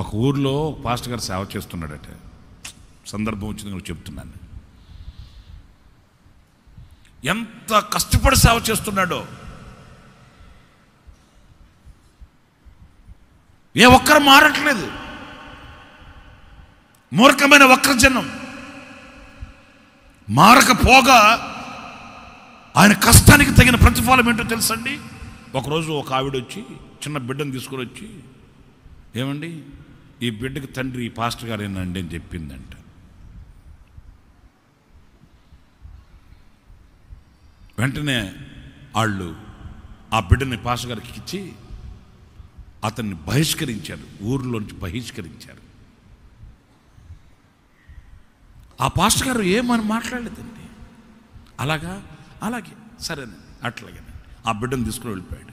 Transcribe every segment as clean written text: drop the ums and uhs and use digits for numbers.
ఒక ఊర్లో పాస్టర్ గారు సేవ చేస్తున్నాడట. సందర్భం వచ్చింది నేను చెప్తున్నాను. ఎంత కష్టపడి సేవ చేస్తున్నాడో. ఏ ఒక్కరు మారట్లేదు. మూర్ఖమైన వక్రజనం మారకపోగా ఆయన కష్టానికి తగిన ప్రతిఫలం ఏంటో తెలుసండి. ఒకరోజు ఒక ఆవిడ వచ్చి చిన్న బిడ్డను తీసుకొని వచ్చి, ఏమండి ఈ బిడ్డకి తండ్రి ఈ పాస్టర్ గారేనండి అని చెప్పిందంట. వెంటనే వాళ్ళు ఆ బిడ్డని పాస్టర్ గారికి ఇచ్చి అతన్ని బహిష్కరించారు, ఊరిలోంచి బహిష్కరించారు. ఆ పాస్టర్ గారు ఏమని మాట్లాడలేదండి. అలాగే సరేనండి అట్లాగేనండి ఆ బిడ్డను తీసుకుని వెళ్ళిపోయాడు.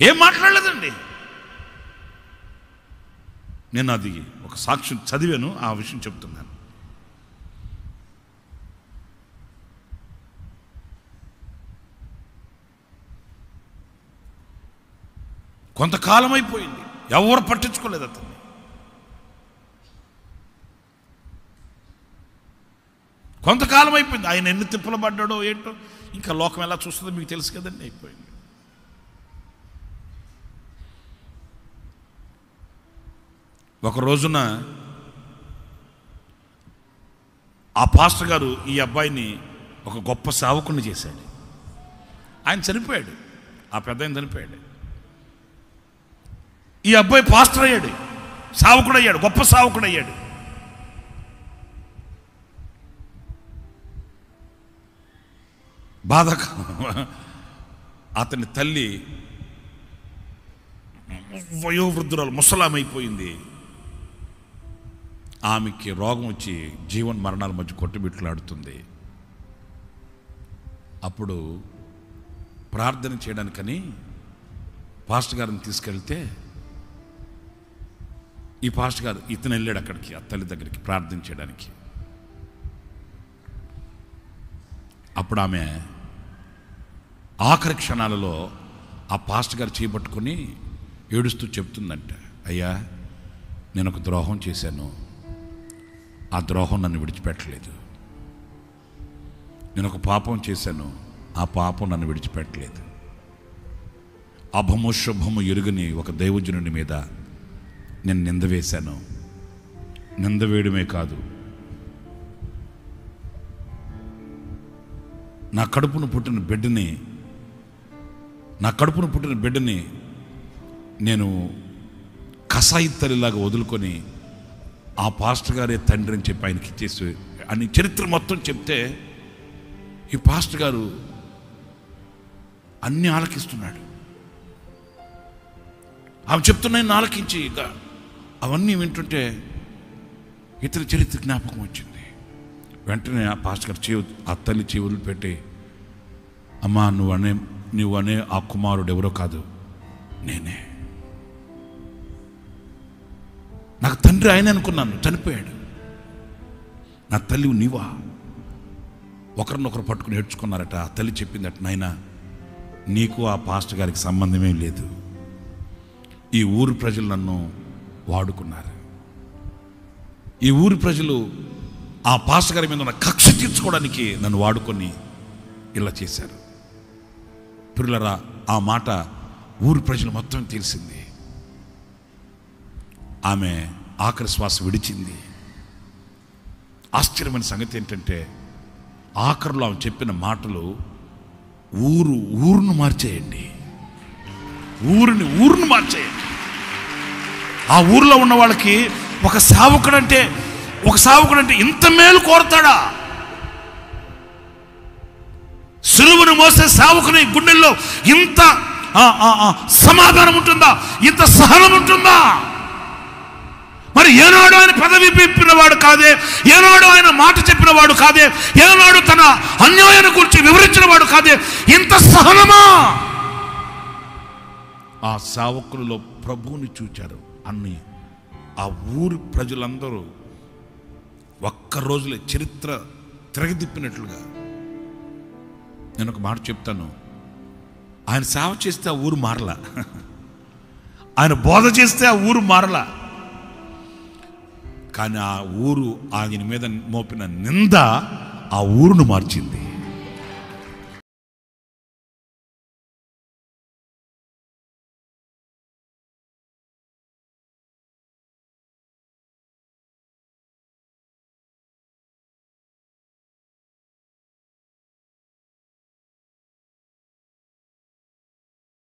ఏం మాట్లాడలేదండి. నేను అది ఒక సాక్ష్యం చదివాను, ఆ విషయం చెప్తున్నాను. కొంతకాలం అయిపోయింది, ఎవరు పట్టించుకోలేదు అతన్ని. కొంతకాలం అయిపోయింది. ఆయన ఎన్ని తిప్పలు పడ్డాడో ఏంటో, ఇంకా లోకం ఎలా చూస్తుందో మీకు తెలుసు కదండి. అయిపోయింది. ఒక రోజున ఆ పాస్టర్ గారు ఈ అబ్బాయిని ఒక గొప్ప సేవకుని చేశాడు. ఆయన చనిపోయాడు, ఆ పెద్ద ఆయన చనిపోయాడు. ఈ అబ్బాయి పాస్టర్ అయ్యాడు, సేవకుడు అయ్యాడు, గొప్ప సేవకుడు అయ్యాడు. బాధాకరం. అతని తల్లి వయోవృద్ధురాలు, ముసలామైపోయింది. ఆమెకి రోగం వచ్చి జీవన మరణాల మధ్య కొట్టుబిట్లాడుతుంది. అప్పుడు ప్రార్థన చేయడానికని పాస్టర్ గారిని తీసుకెళ్తే ఈ పాస్టర్ గారు ఇతను వెళ్ళాడు అక్కడికి, ఆ తల్లి దగ్గరికి ప్రార్థన చేయడానికి. అప్పుడు ఆమె ఆఖరి క్షణాలలో ఆ పాస్టర్ గారు చేపట్టుకొని ఏడుస్తూ చెప్తుందంట, అయ్యా నేను ఒక ద్రోహం చేశాను, ఆ ద్రోహం నన్ను విడిచిపెట్టలేదు. నేను ఒక పాపం చేశాను, ఆ పాపం నన్ను విడిచిపెట్టలేదు. అభము శుభము ఎరుగని ఒక దైవజనుడి మీద నేను నింద వేశాను. నింద వేయడమే కాదు, నా కడుపును పుట్టిన బిడ్డని నేను కసాయి తల్లిలాగా వదులుకొని ఆ పాస్టర్ గారే తండ్రి అని చెప్పి ఆయనకి ఇచ్చేసి అని చరిత్ర మొత్తం చెప్తే ఈ పాస్టర్ గారు అన్నీ ఆలకిస్తున్నాడు. ఆమె చెప్తున్నాయని ఆలకించి అవన్నీ వింటుంటే ఇతర చరిత్ర జ్ఞాపకం వచ్చింది. వెంటనే ఆ పాస్టర్ గారు ఆ తల్లి చెవులు పెట్టి, అమ్మా నువ్వనే ఆ కుమారుడు ఎవరో కాదు, నేనే. నాకు తండ్రి ఆయన అనుకున్నాను, చనిపోయాడు. నా తల్లి నీవా? ఒకరినొకరు పట్టుకుని ఏడ్చుకున్నారట. ఆ తల్లి చెప్పిందట, నాయనా నీకు ఆ పాస్టర్ గారికి సంబంధమే లేదు. ఈ ఊరు ప్రజలు నన్ను వాడుకున్నారు. ఈ ఊరి ప్రజలు ఆ పాస్టర్ గారి మీద ఉన్న కక్ష తీర్చుకోవడానికి నన్ను వాడుకొని ఇలా చేశారు. పిల్లరా, ఆ మాట ఊరి ప్రజలు మొత్తం తెలిసింది. ఆమె ఆఖరి శ్వాస విడిచింది. ఆశ్చర్యమైన సంగతి ఏంటంటే ఆఖరిలో ఆమె చెప్పిన మాటలు ఊరును మార్చేయండి, ఊరును మార్చేయండి. ఆ ఊరిలో ఉన్న వాళ్ళకి ఒక సేవకుడు అంటే ఇంత మేలు కోరతాడా? సిలువను మోసే సేవకుని గుండెల్లో ఇంత సమాధానం ఉంటుందా? ఇంత సహనం ఉంటుందా? మరి ఏనాడు ఆయన పదవి పిప్పినవాడు కాదే, ఏనాడు ఆయన మాట చెప్పినవాడు కాదే, ఏనాడు తన అన్యాయాన్ని గురించి వివరించిన వాడు కాదే, ఇంత సహనమా? ఆ సేవకులలో ప్రభువుని చూచారు అన్ని. ఆ ఊరి ప్రజలందరూ ఒక్క రోజులే చరిత్ర తిరగదిప్పినట్లుగా. నేను ఒక మాట చెప్తాను, ఆయన సేవ చేస్తే ఆ ఊరు మారలా, ఆయన బోధ చేస్తే ఆ ఊరు మారలా. కానీ ఆ ఊరు ఆయన మీద మోపిన నింద ఆ ఊరును మార్చింది.